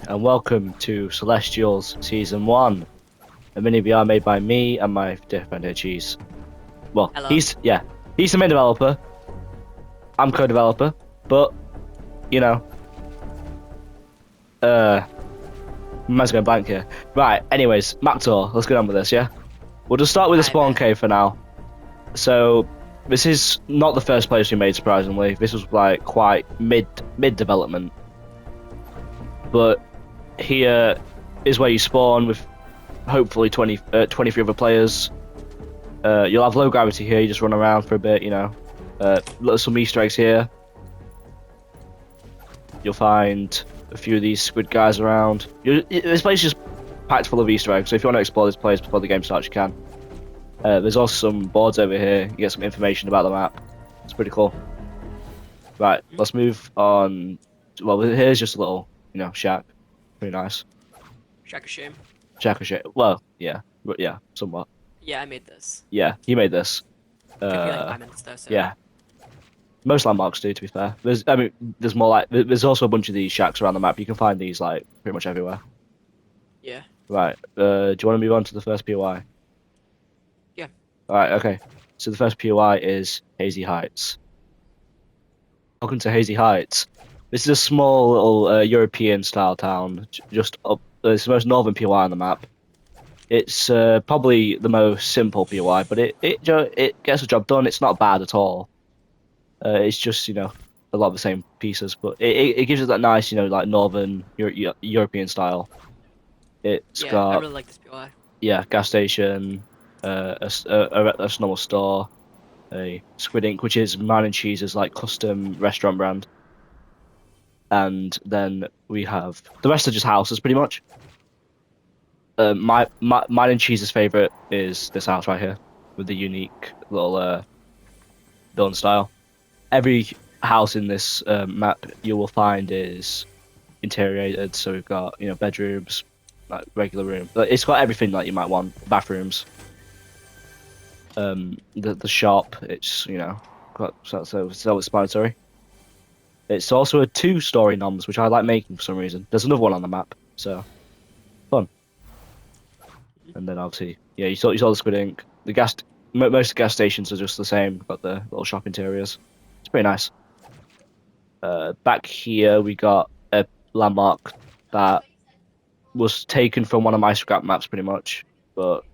and welcome to Celestials Season 1, a mini VR made by me and my dear friend here, Cheese. Well, Hello. he's the main developer. I'm co-developer, but, you know, man's going blank here. Right, anyways, map tour, let's get on with this, yeah? We'll just start with the spawn cave for now. So, this is not the first place we made, surprisingly. This was, like, quite mid-development. But here is where you spawn with hopefully 23 other players. You'll have low gravity here, you just run around for a bit, you know. Some Easter eggs here. You'll find a few of these squid guys around. This place is just packed full of Easter eggs, so if you want to explore this place before the game starts, you can. There's also some boards over here, you get some information about the map. It's pretty cool. Right, let's move on. Well, here's just a little, you know, shack. Pretty nice. Shack of shame. Shack of shit. Well, yeah, somewhat. Yeah, I made this. Yeah, he made this. Took me like 5 minutes though, so. Yeah. Most landmarks do, to be fair. There's more like there's also a bunch of these shacks around the map. You can find these like pretty much everywhere. Yeah. Right. Do you want to move on to the first POI? Yeah. All right. Okay. So the first POI is Hazy Heights. Welcome to Hazy Heights. This is a small little European-style town, just up. It's the most northern POI on the map. It's probably the most simple POI, but it gets the job done. It's not bad at all. It's just, you know, a lot of the same pieces, but it gives it that nice, you know, like northern European style. It's got, I really like this POI. yeah, gas station, a normal store, a Squid Ink, which is Mine and Cheese's like custom restaurant brand, and then we have the rest are just houses pretty much. Mine and Cheese's favorite is this house right here with the unique little building style. Every house in this map you will find is interiorited, so we've got, you know, bedrooms, like regular room. It's got everything that you might want. Bathrooms. The shop. It's, you know, got self-explanatory. It's also a 2-story noms, which I like making for some reason. There's another one on the map, so fun. And then obviously, yeah, you saw the Squid Ink. Most of the gas stations are just the same. Got the little shop interiors. It's pretty nice. Back here we got a landmark that was taken from one of my scrap maps, pretty much. But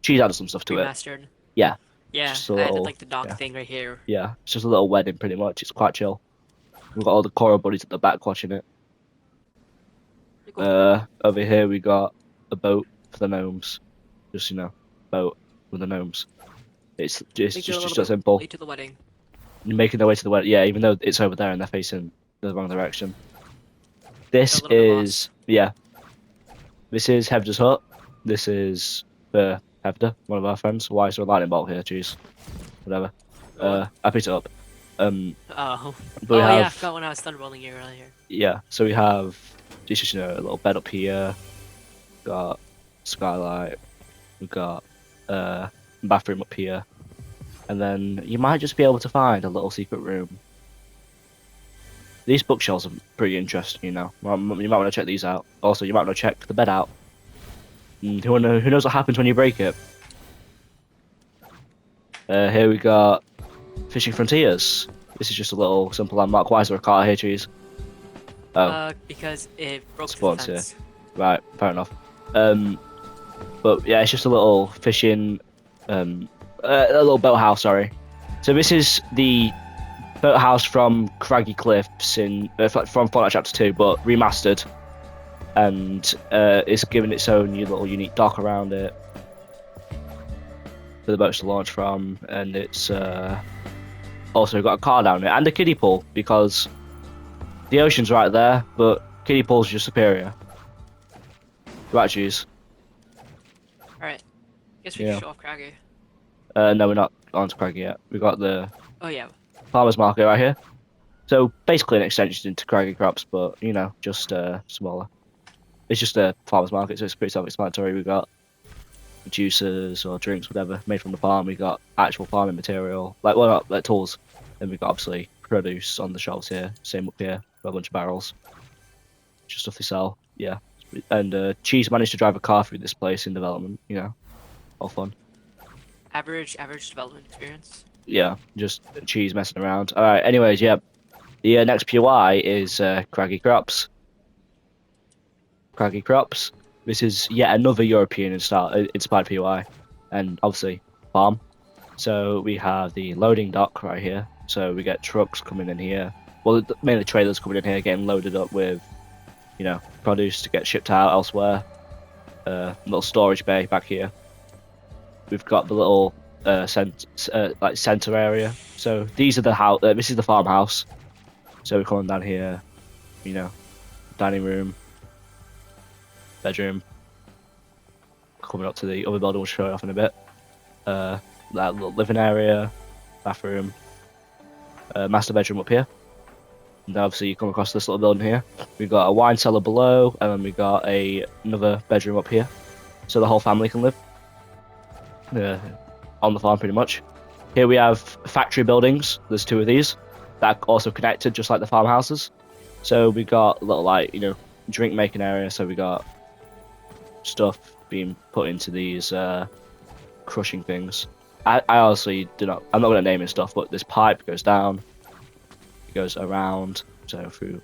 Cheese added some stuff to it. Remastered. Yeah. Yeah, Just a I little, added like the dock thing right here. Yeah, it's just a little wedding, pretty much. It's quite chill. We've got all the coral buddies at the back watching it. Cool. Over here we got a boat for the gnomes. Just, you know, boat with the gnomes. It's just simple. Late to the wedding. You're making their way to the wedding, yeah, even though it's over there and they're facing the wrong direction. This is, yeah. This is Hevda's hut. This is Hevda, one of our friends. Why is there a lightning bolt here? Jeez. Whatever. I picked it up. Oh. But Yeah, I forgot when I was thunderbolting you earlier. Yeah, so we have just, you know, a little bed up here. Got skylight. We've got bathroom up here. And then you might just be able to find a little secret room. These bookshelves are pretty interesting, you know. You might want to check these out. Also, you might want to check the bed out. And who knows what happens when you break it? Here we got Fishing Frontiers. This is just a little simple landmark. Why is there a car here, Cheese? Oh. Because it broke the Spawns fence. here. Right, fair enough. But yeah, it's just a little fishing, a little boathouse, sorry. So this is the boathouse from Craggy Cliffs from Fortnite Chapter 2, but remastered. And it's given its own little unique dock around it for the boats to launch from, and it's also got a car down it and a kiddie pool, because the ocean's right there, but kiddie pool's just superior. Right, Cheese. Alright. Guess we can show off Craggy. No, we're not on to Craggy yet. We got the farmers market right here. So basically an extension into Craggy Crops, but, you know, just smaller. It's just a farmers market, so it's pretty self-explanatory. We got juices or drinks, whatever, made from the farm. We got actual farming material, like tools. Then we got obviously produce on the shelves here. Same up here, got a bunch of barrels. just stuff they sell. Yeah, and Cheese managed to drive a car through this place in development. All fun. Average development experience. Yeah, just Cheese messing around. All right. Anyways, yeah, the next POI is Craggy Crops. Craggy Crops. This is yet another European inspired POI, and obviously farm. So we have the loading dock right here. So we get trucks coming in here. Well, mainly trailers coming in here, getting loaded up with, produce to get shipped out elsewhere. Little storage bay back here. We've got the little like center area. So these are the house. This is the farmhouse. So we're coming down here. Dining room, bedroom. Coming up to the other building, we'll show it off in a bit. That little living area, bathroom, master bedroom up here. And obviously you come across this little building here. We've got a wine cellar below, and then we've got another bedroom up here. So the whole family can live on the farm pretty much. Here we have factory buildings. There's 2 of these that are also connected just like the farmhouses. So we got a little drink making area. So we got stuff being put into these crushing things. I honestly do not. I'm not going to name it stuff, but this pipe goes down. It goes around, so through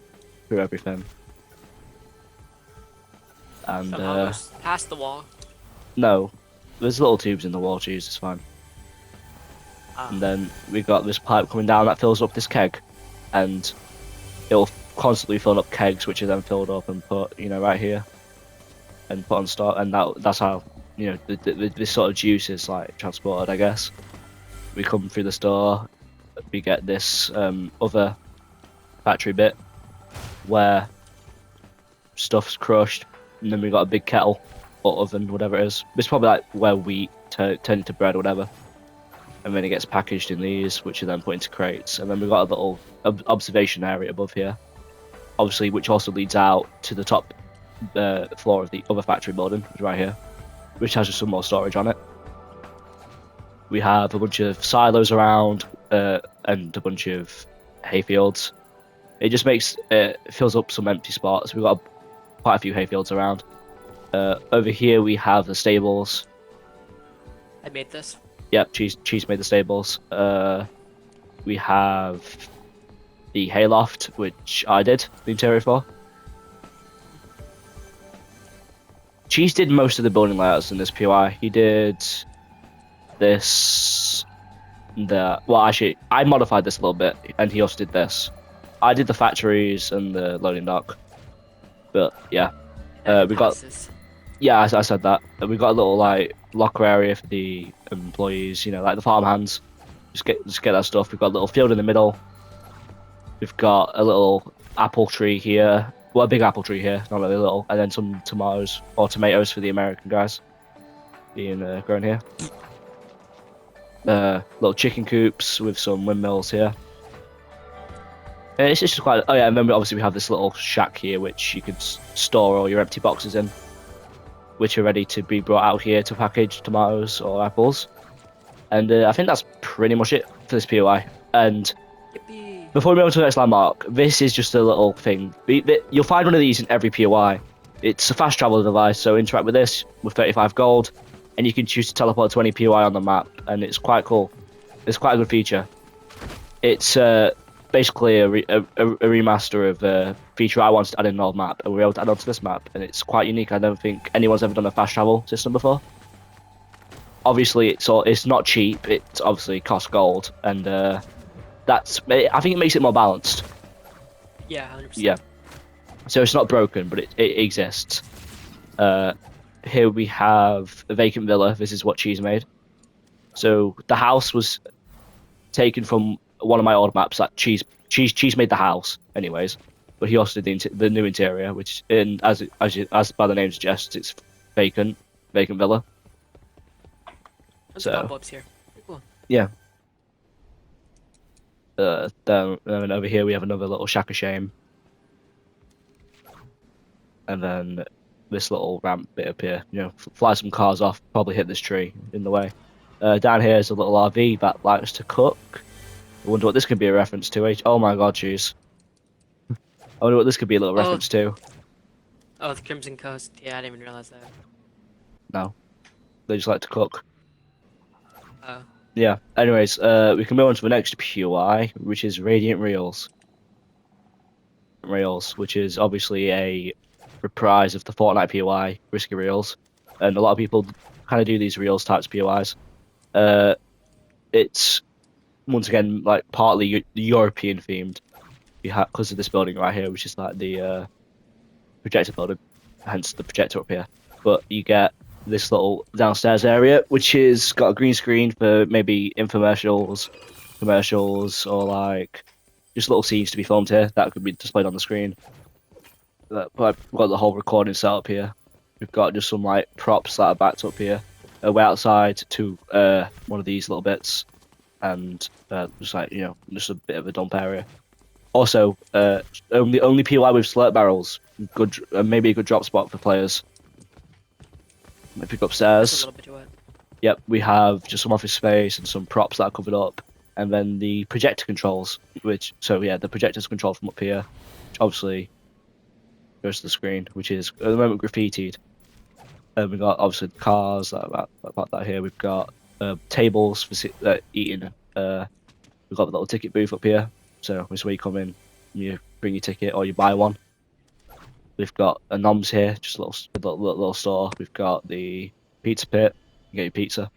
everything. And Somehow goes past the wall. no, there's little tubes in the wall. Geez, it's fine. And then we got this pipe coming down that fills up this keg, and it'll constantly fill up kegs, which are then filled up and put, right here, and put on stock. And that's how, this sort of juice is like transported, I guess. We come through the store, we get this other factory bit where stuff's crushed, and then we got a big kettle or oven, whatever it is. It's probably like where wheat turn into bread or whatever. And then it gets packaged in these, which are then put into crates. And then we've got a little observation area above here, obviously, which also leads out to the top floor of the other factory building, which is right here, which has just some more storage on it. We have a bunch of silos around and a bunch of hayfields. It just fills up some empty spots. We've got quite a few hayfields around. Over here we have the stables. I made this. Yep, Cheese made the stables. We have the hayloft, which I did the interior for. Cheese did most of the building layouts in this POI. He did this, well, actually, I modified this a little bit, and he also did this. I did the factories and the loading dock, but yeah, we got. Yeah, I said that. We got a little locker area for the employees, like the farmhands. Just get that stuff. We've got a little field in the middle. We've got a little apple tree here. Well, a big apple tree here, not really little, and then some tomatoes for the American guys being grown here. Little chicken coops with some windmills here. It's just quite. Oh yeah, and then obviously we have this little shack here, which you could store all your empty boxes in, which are ready to be brought out here to package tomatoes or apples. And I think that's pretty much it for this POI. And Yippee. before we move on to the next landmark, this is just a little thing. You'll find one of these in every POI. It's a fast travel device, so interact with this with 35 gold, and you can choose to teleport to any POI on the map, and it's quite cool. It's quite a good feature. It's basically a remaster of a feature I wanted to add in an old map, and we were able to add onto this map, and it's quite unique. I don't think anyone's ever done a fast travel system before. Obviously, it's not cheap. It obviously costs gold, and I think it makes it more balanced. Yeah, 100%. Yeah. So it's not broken, but it exists. Here we have a vacant villa. This is what Cheese made. So the house was taken from one of my old maps. That Cheese made the house, anyways. But he also did the new interior, which, as by the name suggests, it's vacant villa. There's So cobwebs here. Cool. yeah. Then over here we have another little shack of shame. And then this little ramp bit up here, fly some cars off, probably hit this tree in the way. Down here is a little RV that likes to cook. I wonder what this could be a reference to. Oh my god, jeez. I wonder what this could be a little reference to. Oh, the Crimson Coast. Yeah, I didn't even realize that. No, they just like to cook. Oh. Yeah. Anyways, we can move on to the next POI, which is Radiant Reels. Reels, which is obviously a reprise of the Fortnite POI, Risky Reels, and a lot of people kind of do these Reels types of POIs. It's once again like partly European themed, because of this building right here, which is like the projector building, hence the projector up here. But you get this little downstairs area, which is got a green screen for maybe infomercials, commercials, or like just little scenes to be filmed here that could be displayed on the screen. But we've got the whole recording set up here. We've got just some like props that are backed up here. We're outside to one of these little bits, and just like just a bit of a dump area. Also, only POI with slurp barrels. Good, maybe a good drop spot for players. If you go That's a upstairs, little bit too wet. yep, we have just some office space and some props that are covered up, and then the projector controls. The projector's controlled from up here, which obviously goes to the screen, which is at the moment graffitied. We've got obviously cars that here. We've got tables for eating. We've got the little ticket booth up here, so this is where you come in, you bring your ticket or you buy one. We've got a noms here, just a little store. We've got the pizza pit, you get your pizza,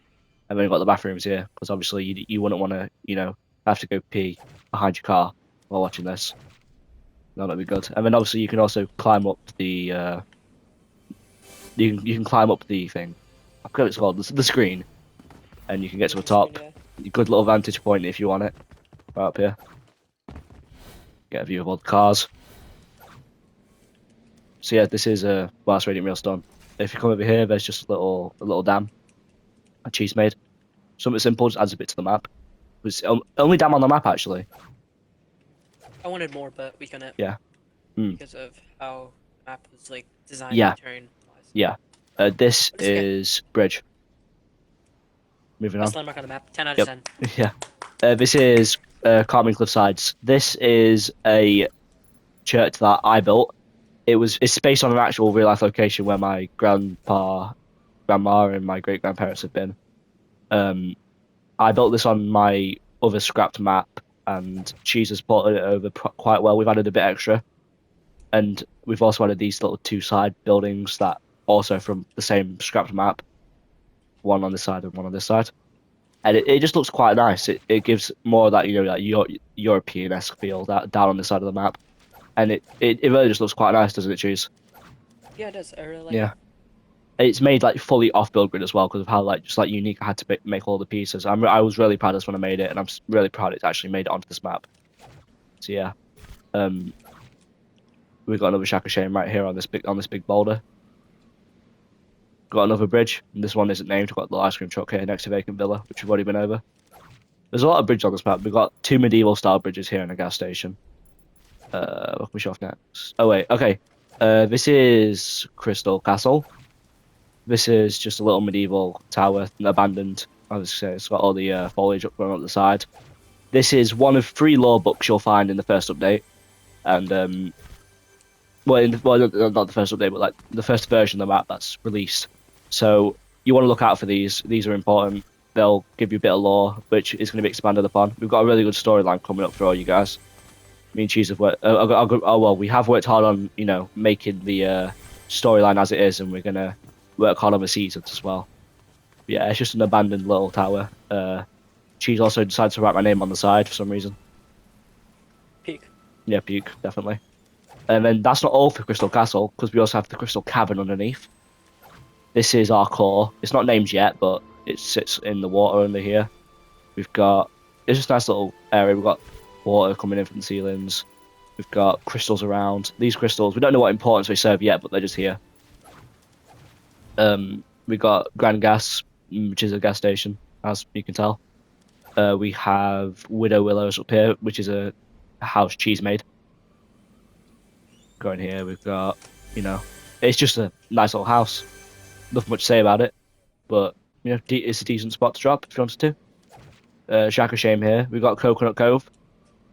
and then we've got the bathrooms here because obviously you wouldn't want to have to go pee behind your car while watching this. No, that'd be good. And then obviously you can also climb up the you can climb up the thing. I forgot what it's called, the screen, and you can get to the top. Yeah. Good little vantage point if you want it. Right up here. Get a view of all the cars. So yeah, this is Last Radiant Real done. If you come over here, there's just a little dam, a cheese made. Something simple, just adds a bit to the map. It's only dam on the map actually. I wanted more, but we couldn't. Yeah. Mm. Because of how the map was like designed Yeah. turn wise. Yeah. This But it's okay. is bridge. Moving on. Best landmark on the map. 10 out of Yep. 10. Yeah. This is Carmine Cliffsides. This is a church that I built. It's based on an actual real life location where my grandpa, grandma, and my great grandparents have been. I built this on my other scrapped map, and Cheese has ported it over quite well. We've added a bit extra, and we've also added these little two side buildings that also from the same scrapped map, one on this side and one on this side, and it just looks quite nice. It gives more of that European-esque feel that down on this side of the map, and it really just looks quite nice, doesn't it, Cheese? Yeah, it does. I really like Yeah. it. It's made like fully off build grid as well because of how unique I had to make all the pieces. I was really proud of this when I made it, and I'm really proud it's actually made it onto this map. So yeah, we've got another Shack of Shame right here on this big boulder. Got another bridge. And this one isn't named. We've got the ice cream truck here next to Vacant Villa, which we've already been over. There's a lot of bridges on this map. We've got two medieval style bridges here and a gas station. What can we show off next? Oh wait, okay. This is Crystal Castle. This is just a little medieval tower, abandoned. I was say it's got all the foliage up going up the side. This is one of 3 lore books you'll find in the first update, and not the first update, but like the first version of the map that's released. So you want to look out for these. These are important. They'll give you a bit of lore, which is going to be expanded upon. We've got a really good storyline coming up for all you guys. Me and Cheese have worked. We have worked hard on making the storyline as it is, and we're gonna work hard on the seasons as well. But yeah, it's just an abandoned little tower. Cheese also decided to write my name on the side for some reason. Peak. Yeah, Puke, definitely. And then that's not all for Crystal Castle, because we also have the Crystal Cavern underneath. This is our core. It's not named yet, but it sits in the water under here. It's just a nice little area. We've got water coming in from the ceilings. We've got crystals around. These crystals, we don't know what importance they serve yet, but they're just here. We got Grand Gas, which is a gas station, as you can tell. We have Widow Willows up here, which is a house Cheese made. Going here, we've got, it's just a nice little house. Nothing much to say about it, but it's a decent spot to drop if you wanted to. Shack of Shame here. We've got Coconut Cove.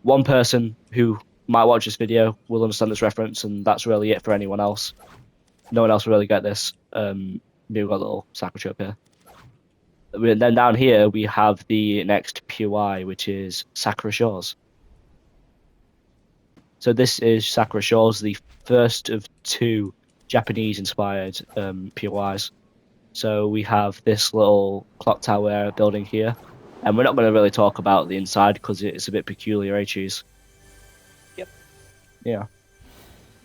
One person who might watch this video will understand this reference, and that's really it for anyone else. No one else will really get this. We've got a little Sakura up here. Then down here we have the next POI, which is Sakura Shores. So this is Sakura Shores, the first of two Japanese-inspired POIs. So we have this little clock tower building here, and we're not going to really talk about the inside because it's a bit peculiar, eh, Cheese? Yep. Yeah.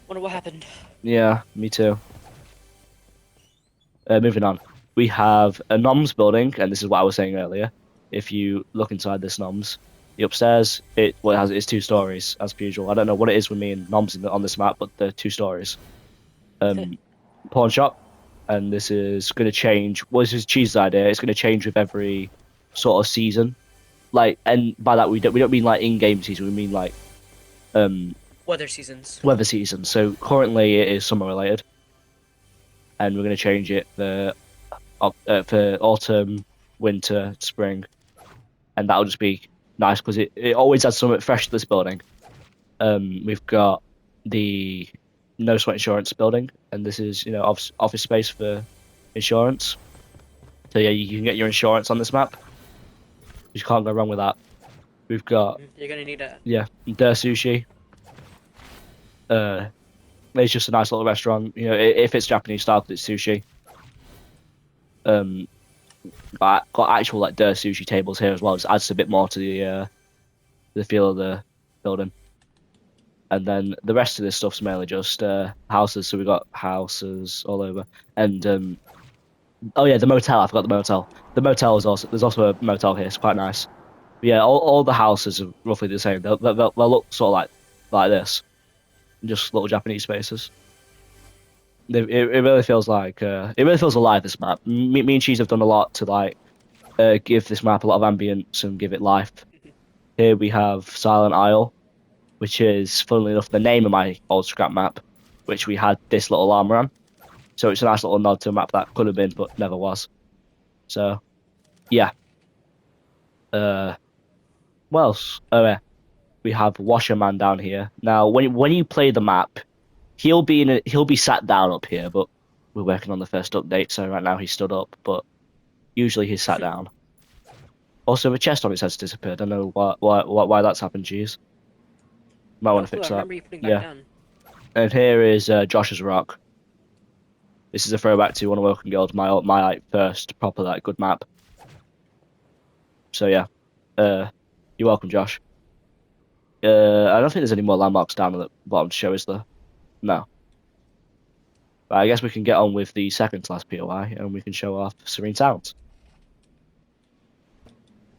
Wonder what happened. Yeah, me too. Moving on, we have a Noms building, and this is what I was saying earlier. If you look inside this Noms, the upstairs, it's 2 stories as per usual. I don't know what it is with me and Noms on this map, but they're 2 stories. Pawn shop, and this is going to change. Well, this is Cheese's idea. It's going to change with every sort of season. Like, and by that we don't mean like in-game season. We mean like Weather seasons. weather season. So currently it is summer related, and we're going to change it for autumn, winter, spring, and that'll just be nice because it always adds something fresh to this building. We've got the no sweat insurance building, and this is office space for insurance. So yeah, you can get your insurance on this map. You can't go wrong with that. We've got You're gonna need a. yeah, Der Sushi. It's just a nice little restaurant. If it's Japanese style, 'cause it's sushi. Got actual like Der Sushi tables here as well. Just adds a bit more to the feel of the building. And then the rest of this stuff's mainly just houses. So we got houses all over. And oh yeah, the motel. I forgot the motel. The motel is also there's also a motel here. It's quite nice. But yeah, all the houses are roughly the same. They'll look sort of like this, just little Japanese spaces. It really feels like it really feels alive. This map. Me and Cheese have done a lot to like give this map a lot of ambience and give it life. Here we have Silent Isle, which is, funnily enough, the name of my old scrap map, which we had this little armor on. So it's a nice little nod to a map that could have been, but never was. So, yeah. What else? Oh, yeah. We have Washerman down here. Now, when you play the map, he'll be sat down up here, but we're working on the first update, so right now he's stood up, but usually he's sat down. Also, the chest on his head's disappeared. I don't know why that's happened, Jeez. Might want to fix I that. remember you putting back Yeah. down. And here is Josh's Rock. This is a throwback to one of Woken Guild, my like, first proper like good map. So yeah, you're welcome, Josh. I don't think there's any more landmarks down at the bottom to show, is there? No. But I guess we can get on with the second class POI, and we can show off Serene Sounds.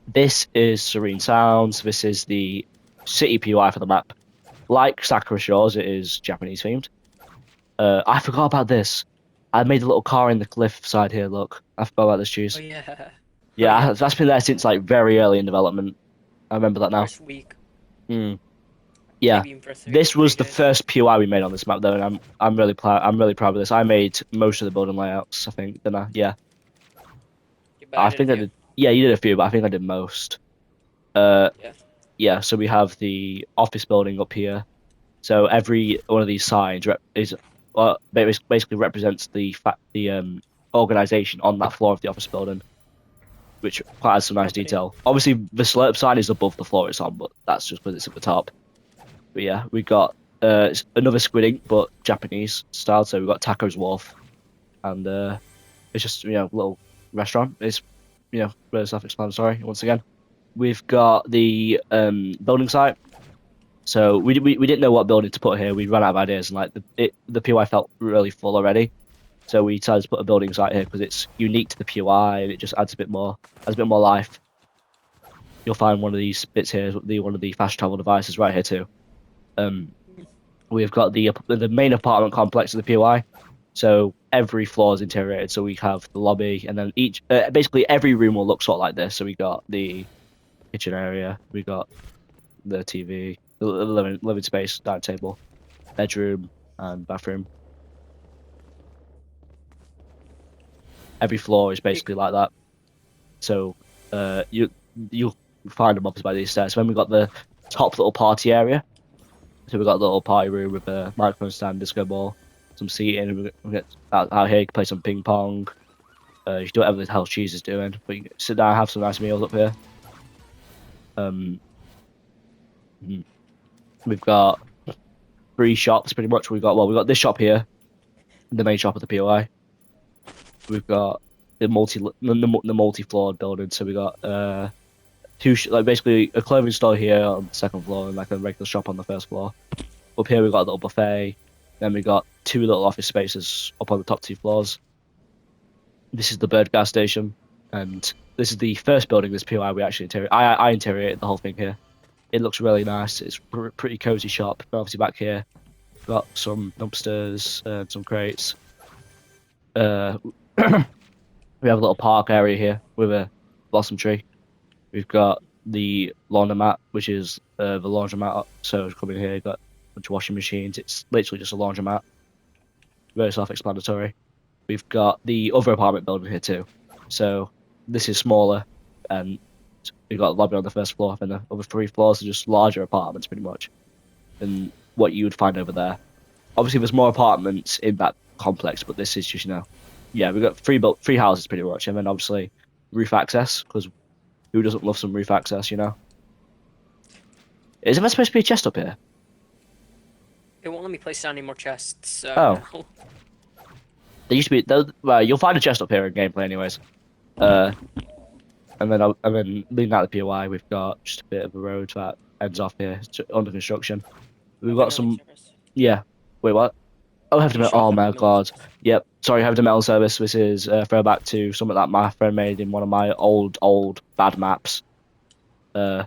This is Serene Sounds. This is the city POI for the map. Like Sakura Shores, it is Japanese themed. I forgot about this. I made a little car in the cliff side here. Look, I forgot about this, cheese. Oh yeah. Yeah, that's been there since like very early in development. I remember that now. First week. Yeah, Maybe even first this was 3 the days. first POI we made on this map, though, and I'm really proud. I'm really proud of this. I made most of the building layouts, I think. Didn't I? Yeah, Yeah, but I did a few. Yeah, you did a few, but I think I did most. Yeah. Yeah. So we have the office building up here. So every one of these signs basically represents the organization on that floor of the office building, which quite adds some nice Company. detail. Obviously, the slurp sign is above the floor it's on, but that's just because it's at the top. But yeah, we got another Squid Ink, but Japanese style. So we got Taco's Wharf, and it's just a little restaurant. It's really self-explanatory. Once again, we've got the building site. So we didn't know what building to put here. We ran out of ideas, and like the POI felt really full already. So we decided to put a building site here because it's unique to the POI and it just adds a bit more life. You'll find one of these bits here, one of the fast travel devices right here too. We've got the main apartment complex of the POI. So every floor is interior. So we have the lobby, and then basically every room will look sort of like this. So we got the kitchen area, we got the TV, the living space, dining table, bedroom, and bathroom. Every floor is basically like that. So you'll find them obviously by these stairs. So then we got the top little party area. So we got a little party room with a microphone stand, disco ball. some seating. We get out here. You can play some ping pong. You can do whatever the hell cheese is doing, but you can sit down, have some nice meals up here. Um, we've got 3 shops pretty much. We got this shop here, the main shop of the POI. We've got the multi-floored building. So we got like basically a clothing store here on the 2nd floor and like a regular shop on the 1st floor. Up here we got a little buffet. Then we got 2 little office spaces up on the top 2 floors. This is the bird gas station, and this is the first building this POI we actually interior. I interior the whole thing here. It looks really nice. It's pretty cozy shop. But obviously back here, we've got some dumpsters, some crates. We have a little park area here with a blossom tree. We've got the laundromat, which is the laundromat. So come in here, you've got a bunch of washing machines. It's literally just a laundromat. Very self-explanatory. We've got the other apartment building here too. So this is smaller, and we've got a lobby on the 1st floor, and the other 3 floors are just larger apartments pretty much than what you would find over there. Obviously, there's more apartments in that complex, but this is just, yeah, we've got 3 houses pretty much, and then obviously roof access, because who doesn't love some roof access, Isn't there supposed to be a chest up here? It won't let me place down any more chests. So Oh. There used to be. Well, you'll find a chest up here in gameplay, anyways. And then leading out the POI, we've got just a bit of a road that ends off here. It's under construction. We've got some. Yeah. Wait, what? Oh, have to. Oh my god. Yep. Sorry, have the mail service. This is throwback to something that my friend made in one of my old bad maps. So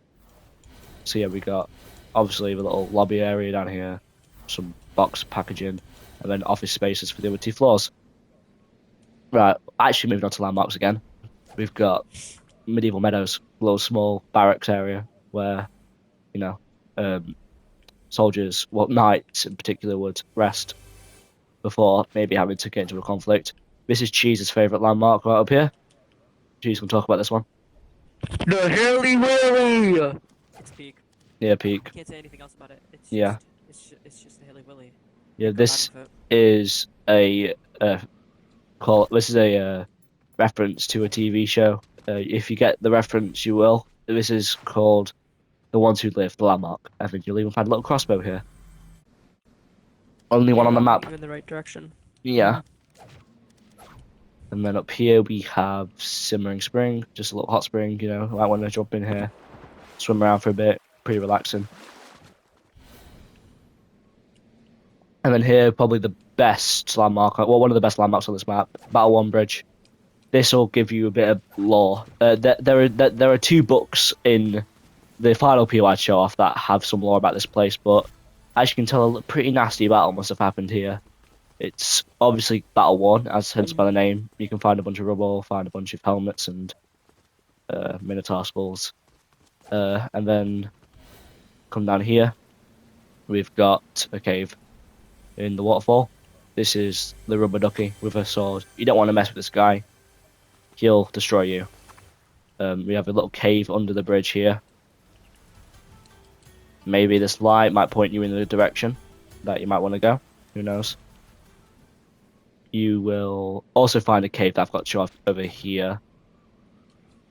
yeah, we got obviously the little lobby area down here, some box packaging, and then office spaces for the other 2 floors. Right, actually moving on to landmarks again. We've got Medieval Meadows, a little small barracks area where, soldiers, knights in particular, would rest before maybe having to get into a conflict. This is Cheese's favourite landmark right up here. Cheese can talk about this one. The Hilly Willy! It's peak. Yeah, peak. I can't say anything else about it. It's just the Hilly Willy. Yeah, this is a reference to a TV show. If you get the reference, you will. This is called The Ones Who Live, the landmark. I think you'll even find a little crossbow here. Only one on the map. You're in the right direction. Yeah. And then up here we have Simmering Spring, just a little hot spring, I might want to jump in here, swim around for a bit, pretty relaxing. And then here, probably the best landmark, well, one of the best landmarks on this map, Battle 1 Bridge. This will give you a bit of lore. There are 2 books in the final POI show off that have some lore about this place, but as you can tell, a pretty nasty battle must have happened here. It's obviously Battle 1, as hence by the name. You can find a bunch of rubble, find a bunch of helmets and Minotaur skulls. And then come down here, we've got a cave in the waterfall. This is the rubber ducky with a sword. You don't want to mess with this guy. He'll destroy you. We have a little cave under the bridge here. Maybe this light might point you in the direction that you might want to go. Who knows? You will also find a cave that I've got to show off over here.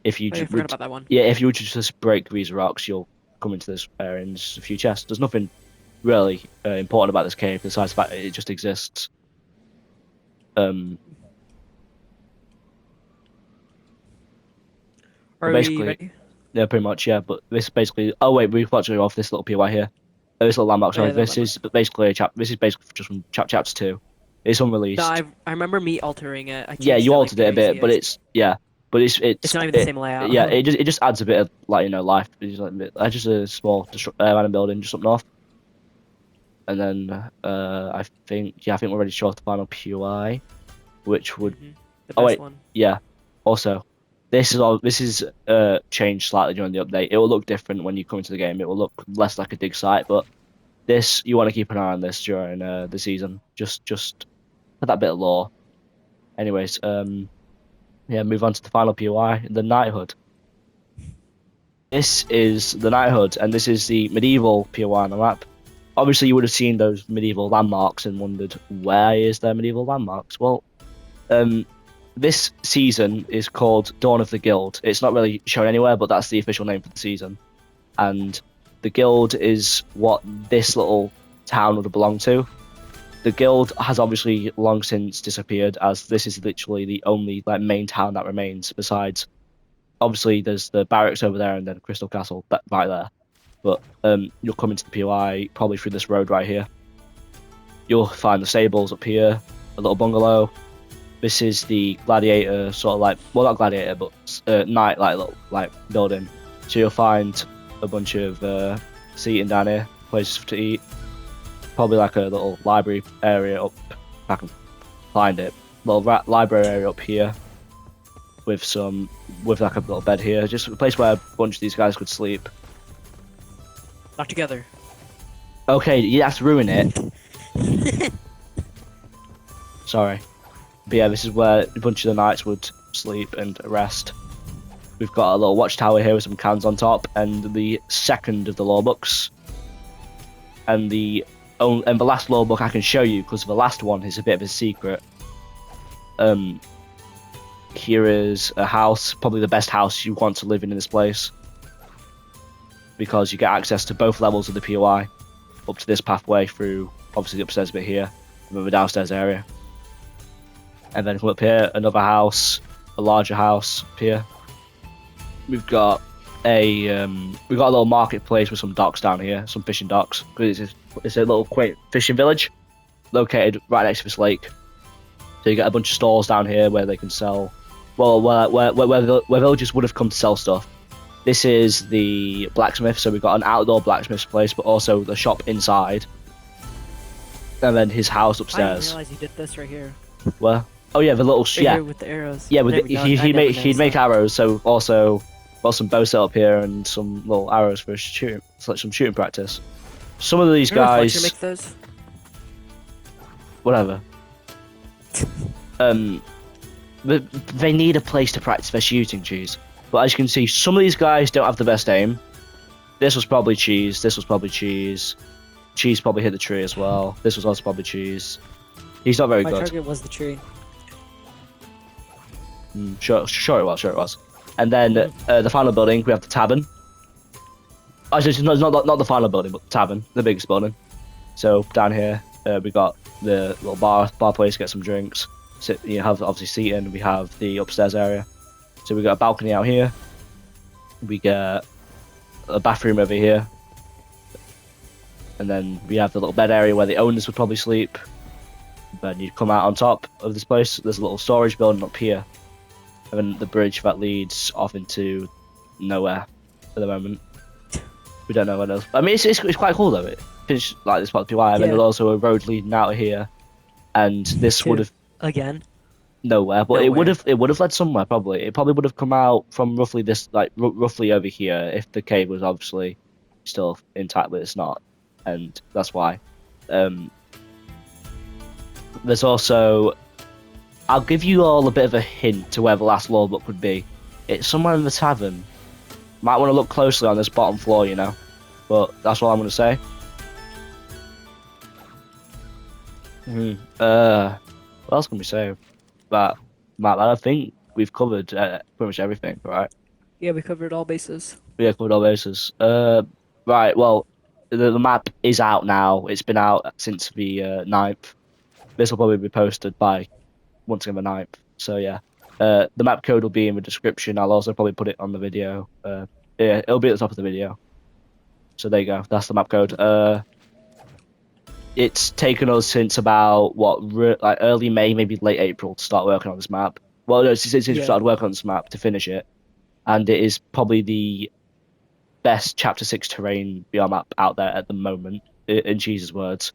If you forgot about that one. Yeah, if you would just break these rocks, you'll come into this area and just a few chests. There's nothing really important about this cave besides the fact that it just exists. Basically, ready? Yeah, pretty much, yeah. But this basically. Oh wait, we've got to go off this little POI here. This little landmark. Sorry, this is basically This is basically just from chapter 2. It's unreleased. No, I remember me altering it. Yeah, you altered it a bit, but it's it's not even the same layout. Yeah, it just adds a bit of life. It's just a small random building just up north. And then I think we're ready to show off the final POI, which would the best one. Yeah. Also, this is changed slightly during the update. It will look different when you come into the game. It will look less like a dig site, but this you want to keep an eye on this during the season. Just for that bit of lore. Anyways, move on to the final POI, the Knighthood. This is the Knighthood, and this is the medieval POI on the map. obviously you would have seen those medieval landmarks and wondered where is their medieval landmarks. Well, um, this season is called Dawn of the Guild. It's not really shown anywhere, but that's the official name for the season. And the guild is what this little town would belong to. The guild has obviously long since disappeared, as this is literally the only like main town that remains. Besides, obviously, there's the barracks over there and then Crystal Castle right there. But you'll come into the POI probably through this road right here. You'll find the stables up here, a little bungalow. This is the gladiator sort of like, well, not gladiator, but knight like little like building. So you'll find a bunch of seating down here, places to eat. Probably like a little library area up. If I can find it. Little library area up here with like a little bed here, just a place where a bunch of these guys could sleep. Not together. Okay, you have to ruin it. Sorry. But yeah, this is where a bunch of the knights would sleep and rest. We've got a little watchtower here with some cans on top, and the second of the law books. And the last law book I can show you, because the last one is a bit of a secret. Here is a house, probably the best house you want to live in this place. Because you get access to both levels of the POI, up to this pathway through, obviously the upstairs bit here, and then the downstairs area. And then come up here, another house, a larger house up here. We've got a little marketplace with some docks down here, some fishing docks. It's a little quaint fishing village located right next to this lake. So you get a bunch of stalls down here where they can sell, well, where villagers would have come to sell stuff. This is the blacksmith, so we've got an outdoor blacksmith's place, but also the shop inside. And then his house I upstairs. didn't realize you did this right here. Where? Oh yeah, the little Right yeah. here with the arrows. Yeah, There we go. he'd make arrows. So also got some bow set up here and some little arrows for shooting. It's like some shooting practice. Some of these Remember guys, Fletcher makes those? whatever. They need a place to practice their shooting, cheese. But as you can see, some of these guys don't have the best aim. This was probably cheese. This was probably cheese. Cheese probably hit the tree as well. This was also probably cheese. He's not very My good. target was the tree. Sure it was. And then the final building, we have the tavern. Actually, not the final building, but the tavern, the biggest building. So down here, we got the little bar place to get some drinks. You have obviously seating. We have the upstairs area. So we got a balcony out here. We get a bathroom over here. And then we have the little bed area where the owners would probably sleep. Then you come out on top of this place. There's a little storage building up here. And then the bridge that leads off into nowhere at the moment. We don't know what else. I mean, it's quite cool though. It finished like this part of the PY, and then there's also a road leading out of here. And this would have again nowhere, but it would have led somewhere probably. It probably would have come out from roughly this, like roughly over here, if the cave was obviously still intact, but it's not, and that's why. There's also, I'll give you all a bit of a hint to where the last law book would be. It's somewhere in the tavern. Might want to look closely on this bottom floor, you know. But that's all I'm going to say. What else can we say? But Matt, I think we've covered pretty much everything, right? Yeah, we covered all bases. Yeah, covered all bases. Right, well, the map is out now. It's been out since the 9th. This will probably be posted by once again the 9th. So yeah, the map code will be in the description. I'll also probably put it on the video. Yeah, it'll be at the top of the video. So there you go. That's the map code. It's taken us since about like early May, maybe late April, to start working on this map. Well, no, since we started working on this map to finish it, and it is probably the best Chapter 6 terrain VR map out there at the moment, in Cheese's words,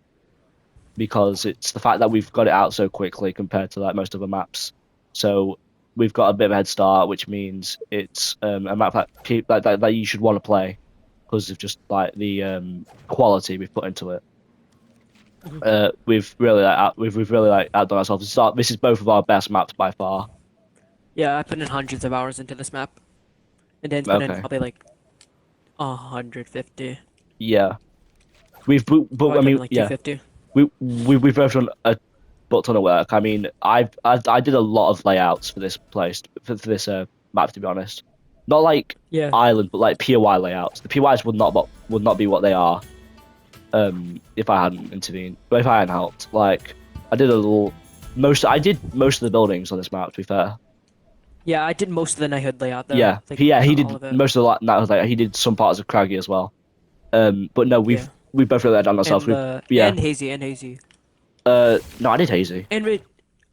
because it's the fact that we've got it out so quickly compared to like most other maps. So we've got a bit of a head start, which means it's a map that you should want to play because of just like the quality we've put into it. We've really outdone ourselves. This is both of our best maps by far. Yeah, I put in hundreds of hours into this map, and then put in probably like 150. Yeah. but Probably I done mean, like yeah, 250. we've both done a butt ton of work. I mean, I did a lot of layouts for this place for this map, to be honest. Not like Yeah. island, but like POI layouts. The POIs would not be what they are if I hadn't intervened. But if I hadn't helped, like I did a little I did most of the buildings on this map, to be fair. Yeah, I did most of the knighthood layout though. Yeah, Like he not did all of it. most of the like he did some parts of Craggy as well. But no, Yeah. we both really had done ourselves. And We yeah. and hazy. No, I did Hazy. And Rad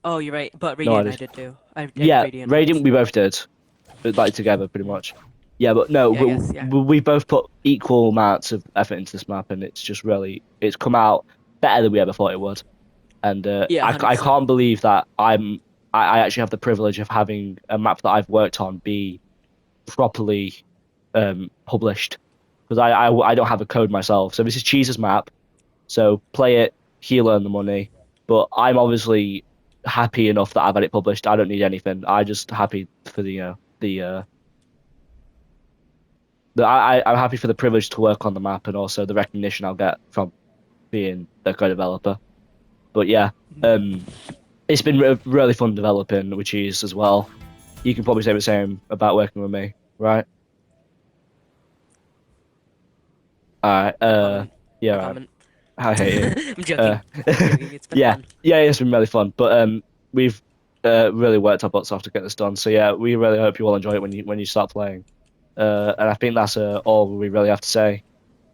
Oh, you're right. But No, I Radiant I did. did too. I did Yeah, Radiant Radiant once. we both did, like together pretty Mm. much. Yeah, but no, Yeah, I guess, yeah. we both put equal amounts of effort into this map, and it's just really it's come out better than we ever thought it would. And Yeah, I 100%. can't believe that I actually have the privilege of having a map that I've worked on be properly published because I don't have a code myself. So this is Cheese's map. So play it, he'll earn the money. But I'm obviously happy enough that I've had it published. I don't need anything. I just happy for the I'm happy for the privilege to work on the map and also the recognition I'll get from being the co-developer. But yeah, um, it's been really fun developing with Cheese as well. You can probably say the same about working with me, right? All right. No comment. Yeah, No right. comment. I hate you. I'm joking. Uh, I'm joking. It's been yeah, fun. yeah, it's been really fun. But we've really worked our butts off to get this done. So yeah, we really hope you all enjoy it when you start playing. And I think that's all we really have to say.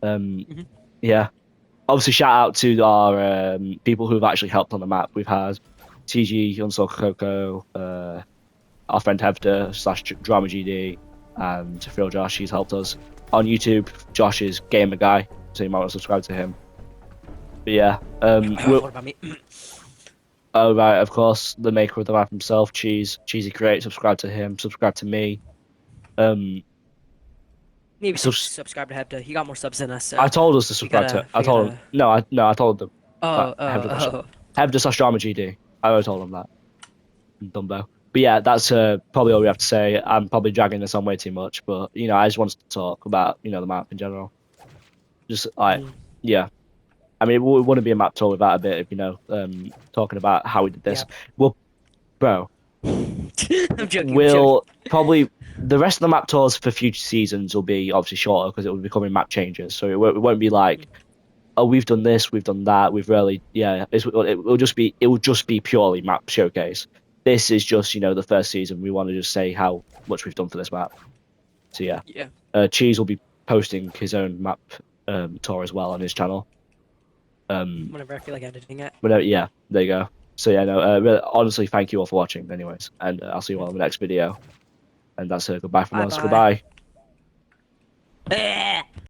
Um, Hmm. yeah. Obviously, shout out to our people who've actually helped on the map. We've had TG, Unsol Coco, our friend Hevda slash Drama GD, and Phil Josh. He's helped us on YouTube. Josh is Gamer Guy, so you might want to subscribe to him. But yeah, What about me? oh right, of course, the maker of the map himself, Cheesy Create. Subscribe to him. Subscribe to me. Um, Maybe so subscribe to Hebda. He got more subs than us, I so told us to subscribe to. I we told him gotta. no. I told them that Oh, oh, oh. Hevda slash Drama GD. I already told him that. Dumbo. But yeah, that's probably all we have to say. I'm probably dragging this on way too much, but I just wanted to talk about the map in general. Just like Mm, yeah, I mean, it wouldn't be a map tour without a bit of talking about how we did this. yeah. Well, bro, I'm joking. I'm joking. we'll probably the rest of the map tours for future seasons will be obviously shorter because it will be becoming map changes. So it won't be like, oh, we've done this, we've done that, we've really, it will just be purely map showcase. This is just the first season. We want to just say how much we've done for this map. So yeah, Yeah. Cheese will be posting his own map tour as well on his channel. Whenever I feel like editing it. But yeah, there you go. So yeah, no, really, honestly, thank you all for watching, anyways, and I'll see you all in the next video. And that's goodbye from Bye us. bye. Goodbye.